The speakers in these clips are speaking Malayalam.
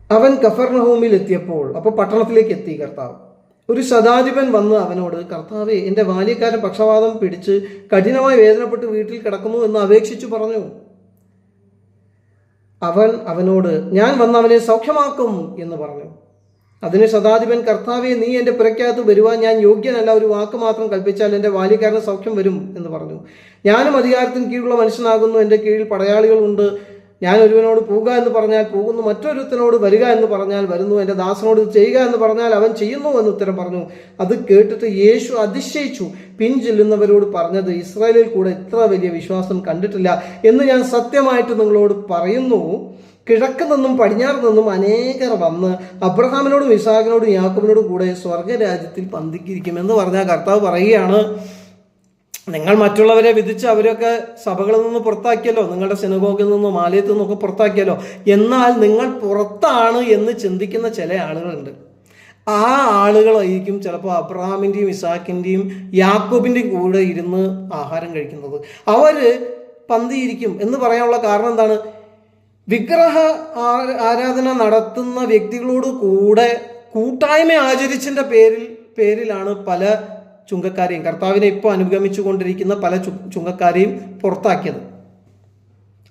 അവൻ കഫർനഹൂമിൽ എത്തിയപ്പോൾ, അപ്പോൾ പട്ടണത്തിലേക്ക് എത്തി കർത്താവ്. ഒരു ശതാധിപൻ വന്ന് അവനോട്, കർത്താവേ, എൻ്റെ ബാല്യക്കാരൻ പക്ഷവാതം പിടിച്ച് കഠിനമായി വേദനപ്പെട്ട് വീട്ടിൽ കിടക്കുന്നു എന്ന് അപേക്ഷിച്ചു പറഞ്ഞു. അവൻ അവനോട്, ഞാൻ വന്ന് അവനെ സൗഖ്യമാക്കും എന്ന് പറഞ്ഞു. അതിന് ശതാധിപൻ, കർത്താവേ, നീ എൻ്റെ പുരയ്ക്കകത്ത് വരുവാൻ ഞാൻ യോഗ്യനല്ല, ഒരു വാക്ക് മാത്രം കൽപ്പിച്ചാൽ എൻ്റെ ബാല്യക്കാരന് സൗഖ്യം വരും എന്ന് പറഞ്ഞു. ഞാനും അധികാരത്തിന് കീഴിലുള്ള മനുഷ്യനാകുന്നു, എൻ്റെ കീഴിൽ പടയാളികളുണ്ട്. ഞാൻ ഒരുവനോട് പോകുക എന്ന് പറഞ്ഞാൽ പോകുന്നു, മറ്റൊരുത്തനോട് വരിക എന്ന് പറഞ്ഞാൽ വരുന്നു, എൻ്റെ ദാസനോട് ചെയ്യുക എന്ന് പറഞ്ഞാൽ അവൻ ചെയ്യുന്നു എന്ന് ഉത്തരം പറഞ്ഞു. അത് കേട്ടിട്ട് യേശു അതിശയിച്ചു. പിൻചെല്ലുന്നവരോട് പറഞ്ഞത്, ഇസ്രായേലിൽ കൂടെ ഇത്ര വലിയ വിശ്വാസം കണ്ടിട്ടില്ല എന്ന് ഞാൻ സത്യമായിട്ട് നിങ്ങളോട് പറയുന്നു. കിഴക്ക് നിന്നും പടിഞ്ഞാറ് നിന്നും അനേകർ വന്ന് അബ്രഹാമിനോടും ഇസാഖിനോടും യാക്കോബിനോടും കൂടെ സ്വർഗരാജ്യത്തിൽ പന്തിക്കിരിക്കുമെന്ന് പറഞ്ഞാൽ കർത്താവ് പറയുകയാണ്, നിങ്ങൾ മറ്റുള്ളവരെ വിധിച്ച് അവരൊക്കെ സഭകളിൽ നിന്ന് പുറത്താക്കിയല്ലോ, നിങ്ങളുടെ സിനഗോഗിൽ നിന്നും ആലയത്തിൽ നിന്നൊക്കെ പുറത്താക്കിയല്ലോ. എന്നാൽ നിങ്ങൾ പുറത്താണ് എന്ന് ചിന്തിക്കുന്ന ചില ആളുകളുണ്ട്. ആ ആളുകളായിരിക്കും ചിലപ്പോൾ അബ്രഹാമിൻ്റെയും ഇസാക്കിൻ്റെയും യാക്കോബിൻ്റെയും കൂടെ ഇരുന്ന് ആഹാരം കഴിക്കുന്നത്. അവർ പന്തിയിരിക്കും എന്ന് പറയാനുള്ള കാരണം എന്താണ്? വിഗ്രഹ ആരാധന നടത്തുന്ന വ്യക്തികളോട് കൂടെ കൂട്ടായ്മ ആചരിച്ചതിൻ്റെ പേരിലാണ് പല ചുങ്കക്കാരെയും, കർത്താവിനെ ഇപ്പോൾ അനുഗമിച്ചു കൊണ്ടിരിക്കുന്ന പല ചുങ്കക്കാരെയും പുറത്താക്കിയത്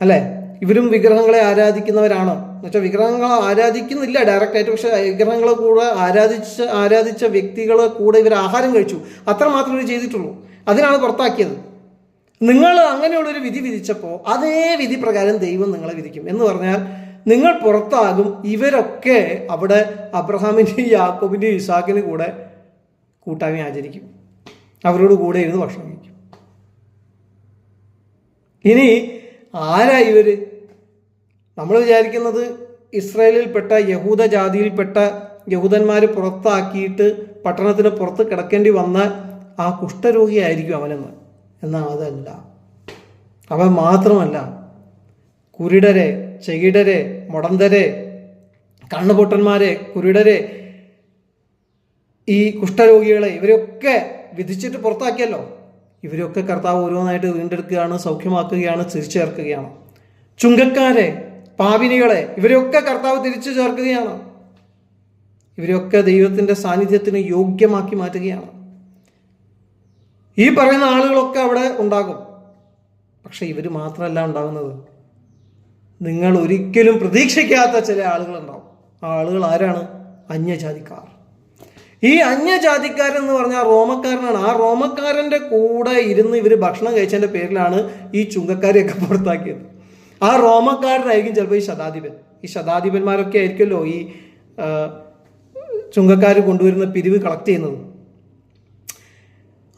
അല്ലേ? ഇവരും വിഗ്രഹങ്ങളെ ആരാധിക്കുന്നവരാണ്. എന്നുവെച്ചാൽ വിഗ്രഹങ്ങൾ ആരാധിക്കുന്നില്ല ഡയറക്റ്റായിട്ട്, പക്ഷെ വിഗ്രഹങ്ങളെ കൂടെ ആരാധിച്ച വ്യക്തികളെ കൂടെ ഇവർ ആഹാരം കഴിച്ചു, അത്രമാത്രം ഇവർ ചെയ്തിട്ടുള്ളൂ. അതിനാണ് പുറത്താക്കിയത്. നിങ്ങൾ അങ്ങനെയുള്ളൊരു വിധി വിധിച്ചപ്പോൾ അതേ വിധി പ്രകാരം ദൈവം നിങ്ങളെ വിധിക്കും എന്ന് പറഞ്ഞാൽ നിങ്ങൾ പുറത്താകും. ഇവരൊക്കെ അവിടെ അബ്രഹാമിൻ്റെയും യാക്കോബിൻ്റെയും ഇസാക്കിൻ്റെ കൂടെ കൂട്ടായ്മ ആചരിക്കും, അവരോട് കൂടെ ഇരുന്ന് ഭക്ഷണം കഴിക്കും. ഇനി ആരാ ഇവര്? നമ്മൾ വിചാരിക്കുന്നത് ഇസ്രായേലിൽപ്പെട്ട യഹൂദ ജാതിയിൽപ്പെട്ട യഹൂദന്മാർ പുറത്താക്കിയിട്ട് പട്ടണത്തിന് പുറത്ത് കിടക്കേണ്ടി വന്ന ആ കുഷ്ഠരോഗിയായിരിക്കും അവനെന്ന്. എന്നാൽ അതല്ല. അവൻ മാത്രമല്ല, കുരുടരെ, ചെകിടരെ, മുടന്തരെ, കണ്ണുപൊട്ടന്മാരെ, കുരുടരെ, ഈ കുഷ്ഠരോഗികളെ, ഇവരൊക്കെ വിധിച്ചിട്ട് പുറത്താക്കിയല്ലോ. ഇവരൊക്കെ കർത്താവ് ഓരോന്നായിട്ട് വീണ്ടെടുക്കുകയാണ്, സൗഖ്യമാക്കുകയാണ്, തിരിച്ചു ചേർക്കുകയാണ്. ചുങ്കക്കാരെ, പാപിനികളെ, ഇവരൊക്കെ കർത്താവ് തിരിച്ചു ചേർക്കുകയാണ്. ഇവരൊക്കെ ദൈവത്തിൻ്റെ സാന്നിധ്യത്തിന് യോഗ്യമാക്കി മാറ്റുകയാണ്. ഈ പറയുന്ന ആളുകളൊക്കെ അവിടെ ഉണ്ടാകും. പക്ഷെ ഇവർ മാത്രമല്ല ഉണ്ടാകുന്നത്, നിങ്ങൾ ഒരിക്കലും പ്രതീക്ഷിക്കാത്ത ചില ആളുകളുണ്ടാവും. ആ ആളുകൾ ആരാണ്? അന്യജാതിക്കാർ. ഈ അന്യജാതിക്കാരെന്ന് പറഞ്ഞാൽ റോമക്കാരനാണ്. ആ റോമക്കാരൻ്റെ കൂടെ ഇരുന്ന് ഇവർ ഭക്ഷണം കഴിച്ചതിൻ്റെ പേരിലാണ് ഈ ചുങ്കക്കാരെയൊക്കെ പുറത്താക്കിയത്. ആ റോമക്കാരനായിരിക്കും ചിലപ്പോൾ ഈ ശതാധിപൻ. ഈ ശതാധിപന്മാരൊക്കെ ആയിരിക്കുമല്ലോ ഈ ചുങ്കക്കാർ കൊണ്ടുവരുന്ന പിരിവ് കളക്ട് ചെയ്യുന്നത്.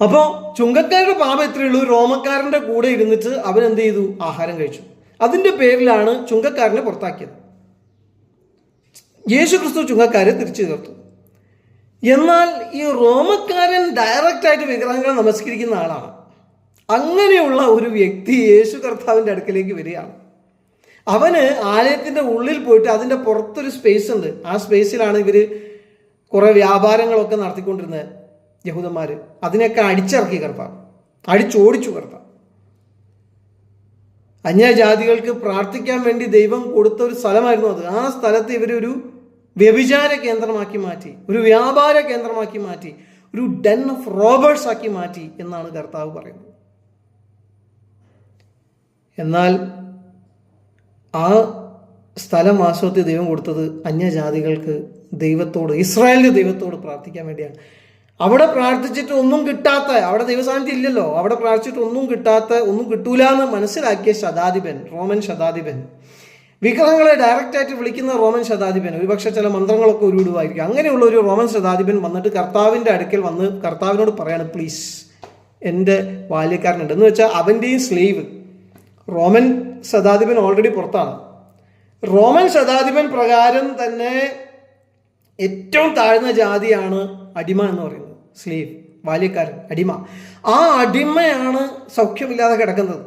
അപ്പോൾ ചുങ്കക്കാരുടെ പാപം എത്രയേ ഉള്ളൂ? റോമക്കാരൻ്റെ കൂടെ ഇരുന്നിട്ട് അവരെന്ത് ചെയ്തു? ആഹാരം കഴിച്ചു. അതിൻ്റെ പേരിലാണ് ചുങ്കക്കാരനെ പുറത്താക്കിയത്. യേശു ക്രിസ്തു ചുങ്കക്കാരെ തിരിച്ചു ചേർത്തു. എന്നാൽ ഈ റോമക്കാരൻ ഡയറക്റ്റായിട്ട് വിഗ്രഹങ്ങളെ നമസ്കരിക്കുന്ന ആളാണ്. അങ്ങനെയുള്ള ഒരു വ്യക്തി യേശു കർത്താവിൻ്റെ അടുക്കലേക്ക് വരികയാണ്. അവന് ആലയത്തിൻ്റെ ഉള്ളിൽ പോയിട്ട് അതിൻ്റെ പുറത്തൊരു സ്പേസ് ഉണ്ട്. ആ സ്പേസിലാണ് ഇവർ കുറേ വ്യാപാരങ്ങളൊക്കെ നടത്തിക്കൊണ്ടിരുന്നത് യഹൂദന്മാർ. അതിനെയൊക്കെ അടിച്ചിറക്കി കർത്താവ്, അടിച്ചോടിച്ചു കർത്താവ്. അന്യജാതികൾക്ക് പ്രാർത്ഥിക്കാൻ വേണ്ടി ദൈവം കൊടുത്ത ഒരു സ്ഥലമായിരുന്നു അത്. ആ സ്ഥലത്ത് ഇവരൊരു വ്യഭിചാര കേന്ദ്രമാക്കി മാറ്റി, ഒരു വ്യാപാര കേന്ദ്രമാക്കി മാറ്റി, ഒരു ഡെൻ ഓഫ് റോബേഴ്സ് ആക്കി മാറ്റി എന്നാണ് കർത്താവ് പറയുന്നത്. എന്നാൽ ആ സ്ഥലം വാസ്തവത്തിൽ ദൈവം കൊടുത്തത് അന്യജാതികൾക്ക് ദൈവത്തോട്, ഇസ്രായേലിൻ്റെ ദൈവത്തോട് പ്രാർത്ഥിക്കാൻ വേണ്ടിയാണ്. അവിടെ പ്രാർത്ഥിച്ചിട്ട് ഒന്നും കിട്ടാത്ത, അവിടെ ദൈവസാന്നിധ്യം ഇല്ലല്ലോ, അവിടെ പ്രാർത്ഥിച്ചിട്ട് ഒന്നും കിട്ടാത്ത, ഒന്നും കിട്ടൂല എന്ന് മനസ്സിലാക്കിയ ശതാധിപൻ, റോമൻ ശതാധിപൻ, വിഗ്രഹങ്ങളെ ഡയറക്റ്റായിട്ട് വിളിക്കുന്ന റോമൻ ശതാധിപൻ, ഒരുപക്ഷെ ചില മന്ത്രങ്ങളൊക്കെ ഉരുവിടുമായിരിക്കും. അങ്ങനെയുള്ള ഒരു റോമൻ ശതാധിപൻ വന്നിട്ട് കർത്താവിൻ്റെ അടുക്കൽ വന്ന് കർത്താവിനോട് പറയാണ്, പ്ലീസ് എൻ്റെ ബാല്യക്കാരനുണ്ട് എന്ന് വെച്ചാൽ അവൻ്റെയും സ്ലേവ്. റോമൻ ശതാധിപൻ ഓൾറെഡി പുറത്താണ്. റോമൻ ശതാധിപൻ പ്രകാരം തന്നെ ഏറ്റവും താഴ്ന്ന ജാതിയാണ് അടിമ എന്ന് പറയുന്നത്. സ്ലേവ്, ബാല്യക്കാരൻ, അടിമ. ആ അടിമയാണ് സൗഖ്യമില്ലാതെ കിടക്കുന്നത്.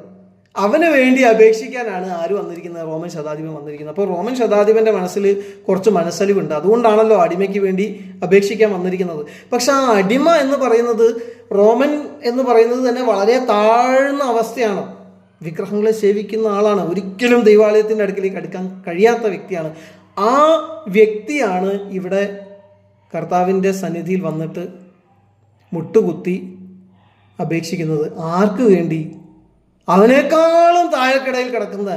അവന് വേണ്ടി അപേക്ഷിക്കാനാണ് ആര് വന്നിരിക്കുന്നത്? റോമൻ ശതാധിപൻ വന്നിരിക്കുന്നത്. അപ്പോൾ റോമൻ ശതാധിപൻ്റെ മനസ്സിൽ കുറച്ച് മനസ്സലിവുണ്ട്. അതുകൊണ്ടാണല്ലോ അടിമയ്ക്ക് വേണ്ടി അപേക്ഷിക്കാൻ വന്നിരിക്കുന്നത്. പക്ഷെ ആ അടിമ എന്ന് പറയുന്നത്, റോമൻ എന്ന് പറയുന്നത് തന്നെ വളരെ താഴ്ന്ന അവസ്ഥയാണ്. വിഗ്രഹങ്ങളെ സേവിക്കുന്ന ആളാണ്. ഒരിക്കലും ദൈവാലയത്തിൻ്റെ അടുക്കിലേക്ക് അടുക്കാൻ കഴിയാത്ത വ്യക്തിയാണ്. ആ വ്യക്തിയാണ് ഇവിടെ കർത്താവിൻ്റെ സന്നിധിയിൽ വന്നിട്ട് മുട്ടുകുത്തി അപേക്ഷിക്കുന്നത്. ആർക്ക് വേണ്ടി? അവനേക്കാളും താഴെക്കിടയിൽ കിടക്കുന്ന,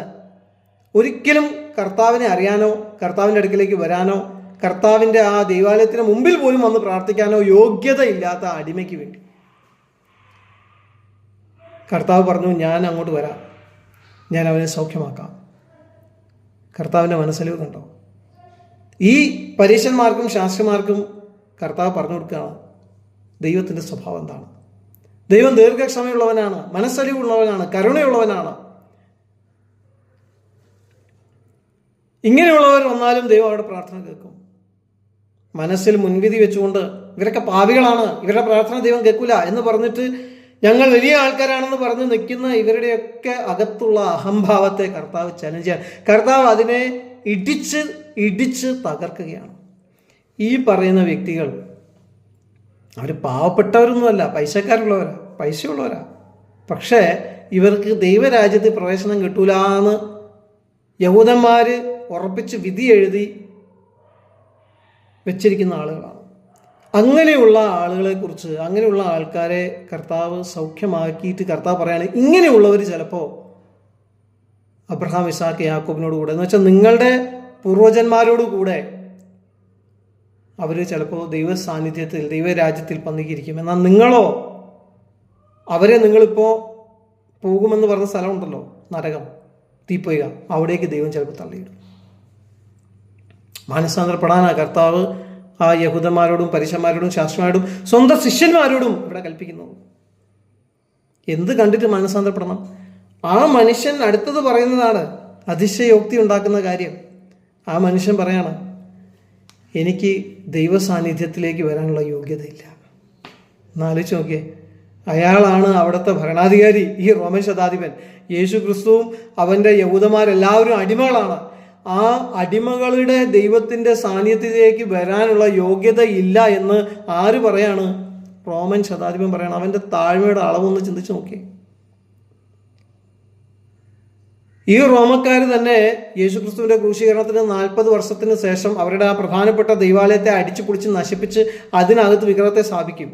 ഒരിക്കലും കർത്താവിനെ അറിയാനോ കർത്താവിൻ്റെ അടുക്കിലേക്ക് വരാനോ കർത്താവിൻ്റെ ആ ദൈവാലയത്തിന് മുമ്പിൽ പോലും വന്ന് പ്രാർത്ഥിക്കാനോ യോഗ്യതയില്ലാത്ത അടിമയ്ക്ക് വേണ്ടി കർത്താവ് പറഞ്ഞു, ഞാൻ അങ്ങോട്ട് വരാം, ഞാൻ അവനെ സൗഖ്യമാക്കാം. കർത്താവിൻ്റെ മനസ്സിലവ് കണ്ടോ? ഈ പരീശന്മാർക്കും ശാസ്ത്രിമാർക്കും കർത്താവ് പറഞ്ഞു കൊടുക്കുകയാണ് ദൈവത്തിൻ്റെ സ്വഭാവം എന്താണ്. ദൈവം ദീർഘക്ഷമയുള്ളവനാണ്, മനസ്സലിവുള്ളവനാണ്, കരുണയുള്ളവനാണ്. ഇങ്ങനെയുള്ളവർ വന്നാലും ദൈവം അവരുടെ പ്രാർത്ഥന കേൾക്കും. മനസ്സിൽ മുൻവിധി വെച്ചുകൊണ്ട് ഇവരൊക്കെ പാപികളാണ്, ഇവരുടെ പ്രാർത്ഥന ദൈവം കേൾക്കില്ല എന്ന് പറഞ്ഞിട്ട് ഞങ്ങൾ വലിയ ആൾക്കാരാണെന്ന് പറഞ്ഞ് നിൽക്കുന്ന ഇവരുടെയൊക്കെ അകത്തുള്ള അഹംഭാവത്തെ കർത്താവ് ചലഞ്ച് ചെയ്യാൻ, കർത്താവ് അതിനെ ഇടിച്ച് തകർക്കുകയാണ്. ഈ പറയുന്ന വ്യക്തികൾ അവർ പാവപ്പെട്ടവരൊന്നുമല്ല, പൈസയുള്ളവരാ. പക്ഷേ ഇവർക്ക് ദൈവരാജ്യത്തിൽ പ്രവേശനം കിട്ടൂല എന്ന് യഹൂദന്മാർ ഉറപ്പിച്ച് വിധി എഴുതി വെച്ചിരിക്കുന്ന ആളുകളാണ്. അങ്ങനെയുള്ള ആളുകളെക്കുറിച്ച്, അങ്ങനെയുള്ള ആൾക്കാരെ കർത്താവ് സൗഖ്യമാക്കിയിട്ട് കർത്താവ് പറയാണ്, ഇങ്ങനെയുള്ളവർ ചിലപ്പോൾ അബ്രഹാം, ഇസാക്ക്, യാക്കോബിനോട് കൂടെ, എന്ന് വെച്ചാൽ നിങ്ങളുടെ പൂർവ്വജന്മാരോട് കൂടെ അവർ ചിലപ്പോൾ ദൈവ സാന്നിധ്യത്തിൽ, ദൈവരാജ്യത്തിൽ പന്തിക്കിരിക്കും. എന്നാൽ നിങ്ങളോ, നിങ്ങളിപ്പോൾ പോകുമെന്ന് പറഞ്ഞ സ്ഥലമുണ്ടല്ലോ, നരകം, തീപ്പൊയ്ക, അവിടേക്ക് ദൈവം ചിലപ്പോൾ തള്ളിയിടും. മാനസാന്തരപ്പെടാനാ കർത്താവ് ആ യഹൂദന്മാരോടും പരീശന്മാരോടും ശാസ്ത്രന്മാരോടും സ്വന്തം ശിഷ്യന്മാരോടും ഇവിടെ കൽപ്പിക്കുന്നത്. എന്ത് കണ്ടിട്ട് മാനസാന്തരപ്പെടണം? ആ മനുഷ്യൻ അടുത്തത് പറയുന്നതാണ് അതിശയോക്തി ഉണ്ടാക്കുന്ന കാര്യം. ആ മനുഷ്യൻ പറയാണ്, എനിക്ക് ദൈവ സാന്നിധ്യത്തിലേക്ക് വരാനുള്ള യോഗ്യതയില്ല. എന്നാലോചിച്ച് നോക്കിയേ, അയാളാണ് അവിടുത്തെ ഭരണാധികാരി, ഈ റോമൻ ശതാധിപൻ. യേശു ക്രിസ്തുവും അവൻ്റെ യഹൂദന്മാരെല്ലാവരും അടിമകളാണ്. ആ അടിമകളുടെ ദൈവത്തിൻ്റെ സാന്നിധ്യത്തിലേക്ക് വരാനുള്ള യോഗ്യത ഇല്ല എന്ന് ആര് പറയാണ്? റോമൻ ശതാധിപൻ പറയാണ്. അവൻ്റെ താഴ്മയുടെ അളവൊന്ന് ചിന്തിച്ച് നോക്കിയേ. ഈ റോമക്കാർ തന്നെ യേശുക്രിസ്തുവിന്റെ ക്രൂശീകരണത്തിന് 40 വർഷത്തിന് ശേഷം അവരുടെ ആ പ്രധാനപ്പെട്ട ദൈവാലയത്തെ അടിച്ചു പൊളിച്ച് നശിപ്പിച്ച് അതിനകത്ത് വിഗ്രഹത്തെ സ്ഥാപിക്കും.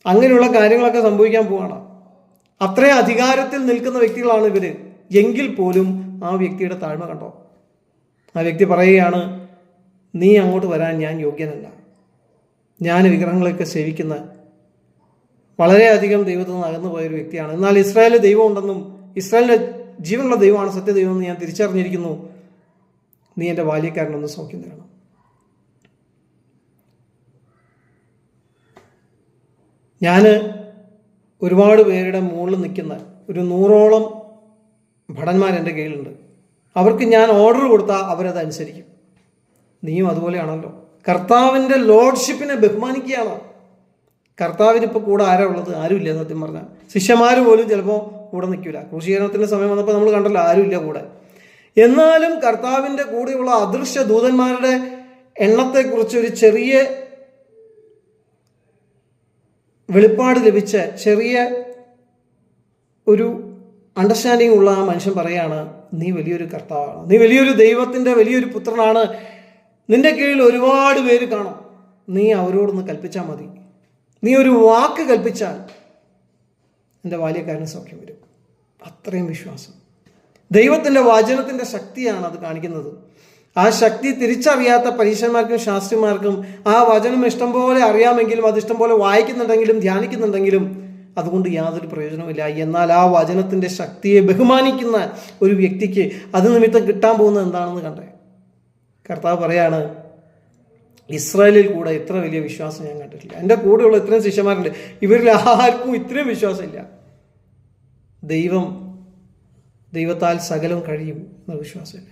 അങ്ങനെയുള്ള കാര്യങ്ങളൊക്കെ സംഭവിക്കാൻ പോവാണ്. അത്രയും അധികാരത്തിൽ നിൽക്കുന്ന വ്യക്തികളാണ് ഇവർ. എങ്കിൽ പോലും ആ വ്യക്തിയുടെ താഴ്മ കണ്ടോ? ആ വ്യക്തി പറയുകയാണ്, നീ അങ്ങോട്ട് വരാൻ ഞാൻ യോഗ്യനല്ല. ഞാൻ വിഗ്രഹങ്ങളൊക്കെ സേവിക്കുന്ന വളരെയധികം ദൈവത്തിൽ നിന്ന് അകന്നു പോയൊരു വ്യക്തിയാണ്. എന്നാൽ ഇസ്രായേലിൽ ദൈവം ഉണ്ടെന്നും ഇസ്രായേലിൻ്റെ ജീവനുള്ള ദൈവമാണ് സത്യദൈവം എന്ന് ഞാൻ തിരിച്ചറിഞ്ഞിരിക്കുന്നു. നീ എൻ്റെ ബാല്യക്കാരനൊന്ന് സൗഖ്യം തരണം. ഞാൻ ഒരുപാട് പേരുടെ മുകളിൽ നിൽക്കുന്ന ഒരു 100ഓളം ഭടന്മാർ എൻ്റെ കയ്യിലുണ്ട്. അവർക്ക് ഞാൻ ഓർഡർ കൊടുത്താൽ അവരത് അനുസരിക്കും. നീയും അതുപോലെയാണല്ലോ. കർത്താവിൻ്റെ ലോർഡ്ഷിപ്പിനെ ബഹുമാനിക്കുകയാണ്. കർത്താവിനിപ്പോൾ കൂടെ ആരാ ഉള്ളത്? ആരുമില്ല. സത്യം പറഞ്ഞാൽ ശിഷ്യന്മാർ പോലും ചിലപ്പോൾ കൂടെ നിൽക്കില്ല. ക്രൂശീകരണത്തിൻ്റെ സമയം വന്നപ്പോൾ നമ്മൾ കണ്ടല്ലോ, ആരുമില്ല കൂടെ. എന്നാലും കർത്താവിൻ്റെ കൂടെയുള്ള അദൃശ്യ ദൂതന്മാരുടെ എണ്ണത്തെക്കുറിച്ച് ഒരു ചെറിയ വെളിപ്പാട് ലഭിച്ച ചെറിയ ഒരു അണ്ടർസ്റ്റാൻഡിങ് ഉള്ള ആ മനുഷ്യൻ പറയാണ്, നീ വലിയൊരു കർത്താവാണ്, നീ വലിയൊരു ദൈവത്തിൻ്റെ വലിയൊരു പുത്രനാണ്, നിന്റെ കീഴിൽ ഒരുപാട് പേര് കാണും, നീ അവരോടൊന്ന് കൽപ്പിച്ചാൽ മതി, നീ ഒരു വാക്ക് കൽപ്പിച്ചാൽ എൻ്റെ ബാല്യക്കാരന് സൗഖ്യം വരും. അത്രയും വിശ്വാസം. ദൈവത്തിൻ്റെ വചനത്തിൻ്റെ ശക്തിയാണ് അത് കാണിക്കുന്നത്. ആ ശക്തി തിരിച്ചറിയാത്ത പരീശന്മാർക്കും ശാസ്ത്രിമാർക്കും ആ വചനം ഇഷ്ടംപോലെ അറിയാമെങ്കിലും അത് ഇഷ്ടംപോലെ വായിക്കുന്നുണ്ടെങ്കിലും ധ്യാനിക്കുന്നുണ്ടെങ്കിലും അതുകൊണ്ട് യാതൊരു പ്രയോജനവുമില്ല. എന്നാൽ ആ വചനത്തിൻ്റെ ശക്തിയെ ബഹുമാനിക്കുന്ന ഒരു വ്യക്തിക്ക് അത് നിമിത്തം കിട്ടാൻ പോകുന്നത് എന്താണെന്ന് കണ്ടേ. കർത്താവ് പറയാണ്, ഇസ്രായേലിൽ കൂടെ ഇത്ര വലിയ വിശ്വാസം ഞാൻ കണ്ടിട്ടില്ല. എൻ്റെ കൂടെയുള്ള ഇത്രയും ശിഷ്യന്മാരുണ്ട്, ഇവരിൽ ആർക്കും ഇത്രയും വിശ്വാസമില്ല. ദൈവത്താൽ സകലം കഴിയും എന്ന വിശ്വാസമില്ല.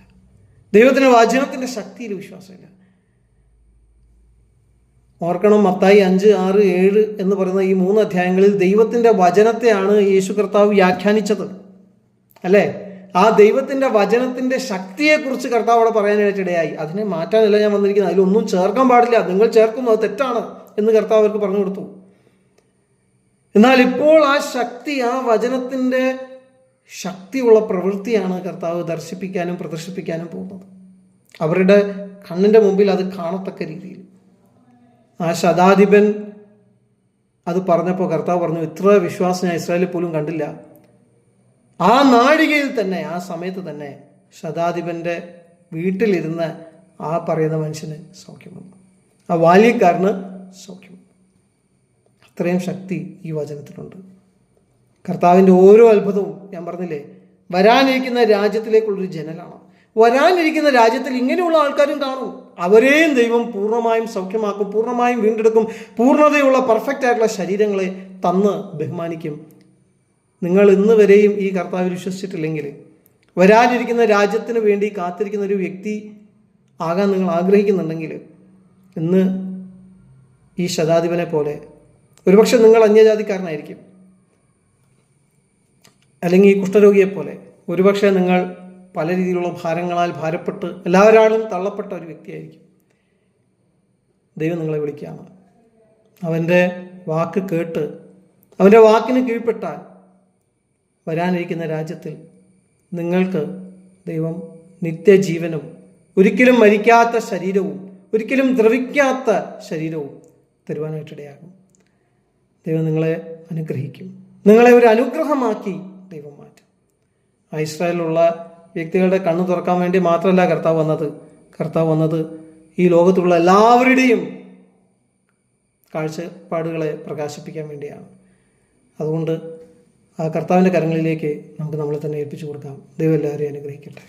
ദൈവത്തിൻ്റെ വചനത്തിൻ്റെ ശക്തിയിൽ വിശ്വാസമില്ല. ഓർക്കണം, മത്തായി 5, 6, 7 എന്ന് പറയുന്ന ഈ 3 അധ്യായങ്ങളിൽ ദൈവത്തിൻ്റെ വചനത്തെയാണ് യേശു കർത്താവ് വ്യാഖ്യാനിച്ചത്, അല്ലേ? ആ ദൈവത്തിൻ്റെ വചനത്തിൻ്റെ ശക്തിയെക്കുറിച്ച് കർത്താവ് അവിടെ പറയാനായിട്ടിടയായി. അതിനെ മാറ്റാനല്ല ഞാൻ വന്നിരിക്കുന്നത്, അതിലൊന്നും ചേർക്കാൻ പാടില്ല, നിങ്ങൾ ചേർക്കുന്നു, അത് തെറ്റാണ് എന്ന് കർത്താവ് അവർക്ക് പറഞ്ഞു കൊടുത്തു. എന്നാൽ ഇപ്പോൾ ആ ശക്തി, ആ വചനത്തിൻ്റെ ശക്തിയുള്ള പ്രവൃത്തിയാണ് കർത്താവ് ദർശിപ്പിക്കാനും പ്രദർശിപ്പിക്കാനും പോകുന്നത്. അവരുടെ കണ്ണിൻ്റെ മുമ്പിൽ അത് കാണത്തക്ക രീതിയിൽ. ആ ശതാധിപൻ അത് പറഞ്ഞപ്പോൾ കർത്താവ് പറഞ്ഞു, ഇത്ര വിശ്വാസം ഞാൻ ഇസ്രായേലിൽ പോലും കണ്ടില്ല. ആ നാഴികയിൽ തന്നെ, ആ സമയത്ത് തന്നെ ശതാധിപൻ്റെ വീട്ടിലിരുന്ന ആ പറയുന്ന മനുഷ്യന് സൗഖ്യം വന്നു, ആ ബാല്യക്കാരന് സൗഖ്യം വന്നു. അത്രയും ശക്തി ഈ വചനത്തിലുണ്ട്. കർത്താവിൻ്റെ ഓരോ അത്ഭുതവും ഞാൻ പറഞ്ഞില്ലേ, വരാനിരിക്കുന്ന രാജ്യത്തിലേക്കുള്ളൊരു ജനലാണ്. വരാനിരിക്കുന്ന രാജ്യത്തിൽ ഇങ്ങനെയുള്ള ആൾക്കാരും കാണും. അവരെയും ദൈവം പൂർണ്ണമായും സൗഖ്യമാക്കും, പൂർണ്ണമായും വീണ്ടെടുക്കും, പൂർണ്ണതയുള്ള പെർഫെക്റ്റ് ആയിട്ടുള്ള ശരീരങ്ങളെ തന്ന് ബഹുമാനിക്കും. നിങ്ങൾ ഇന്ന് വരെയും ഈ കർത്താവിൽ വിശ്വസിച്ചിട്ടില്ലെങ്കിൽ, വരാനിരിക്കുന്ന രാജ്യത്തിന് വേണ്ടി കാത്തിരിക്കുന്ന ഒരു വ്യക്തി ആകാൻ നിങ്ങൾ ആഗ്രഹിക്കുന്നുണ്ടെങ്കിൽ, ഇന്ന് ഈ ശതാധിപനെ പോലെ, ഒരുപക്ഷെ നിങ്ങൾ അന്യജാതിക്കാരനായിരിക്കും, അല്ലെങ്കിൽ ഈ കുഷ്ഠരോഗിയെപ്പോലെ ഒരുപക്ഷെ നിങ്ങൾ പല രീതിയിലുള്ള ഭാരങ്ങളാൽ ഭാരപ്പെട്ട് എല്ലാവരാളും തള്ളപ്പെട്ട ഒരു വ്യക്തിയായിരിക്കും. ദൈവം നിങ്ങളെ വിളിക്കുകയാണ്. അവൻ്റെ വാക്ക് കേട്ട് അവൻ്റെ വാക്കിന് കീഴ്പ്പെട്ടാൽ വരാനിരിക്കുന്ന രാജ്യത്തിൽ നിങ്ങൾക്ക് ദൈവം നിത്യജീവനും ഒരിക്കലും മരിക്കാത്ത ശരീരവും ഒരിക്കലും ദ്രവിക്കാത്ത ശരീരവും തരുവാനായിട്ടിടയാകും. ദൈവം നിങ്ങളെ അനുഗ്രഹിക്കും. നിങ്ങളെ ഒരു അനുഗ്രഹമാക്കി ദൈവം മാറ്റും. ഇസ്രായേലിലുള്ള വ്യക്തികളുടെ കണ്ണ് തുറക്കാൻ വേണ്ടി മാത്രമല്ല കർത്താവ് വന്നത് ഈ ലോകത്തുള്ള എല്ലാവരുടെയും കാഴ്ചപ്പാടുകളെ പ്രകാശിപ്പിക്കാൻ വേണ്ടിയാണ്. അതുകൊണ്ട് ആ കർത്താവിൻ്റെ കരങ്ങളിലേക്ക് നമുക്ക് നമ്മളെ തന്നെ ഏൽപ്പിച്ചു കൊടുക്കാം. ദൈവം എല്ലാവരെയും അനുഗ്രഹിക്കട്ടെ.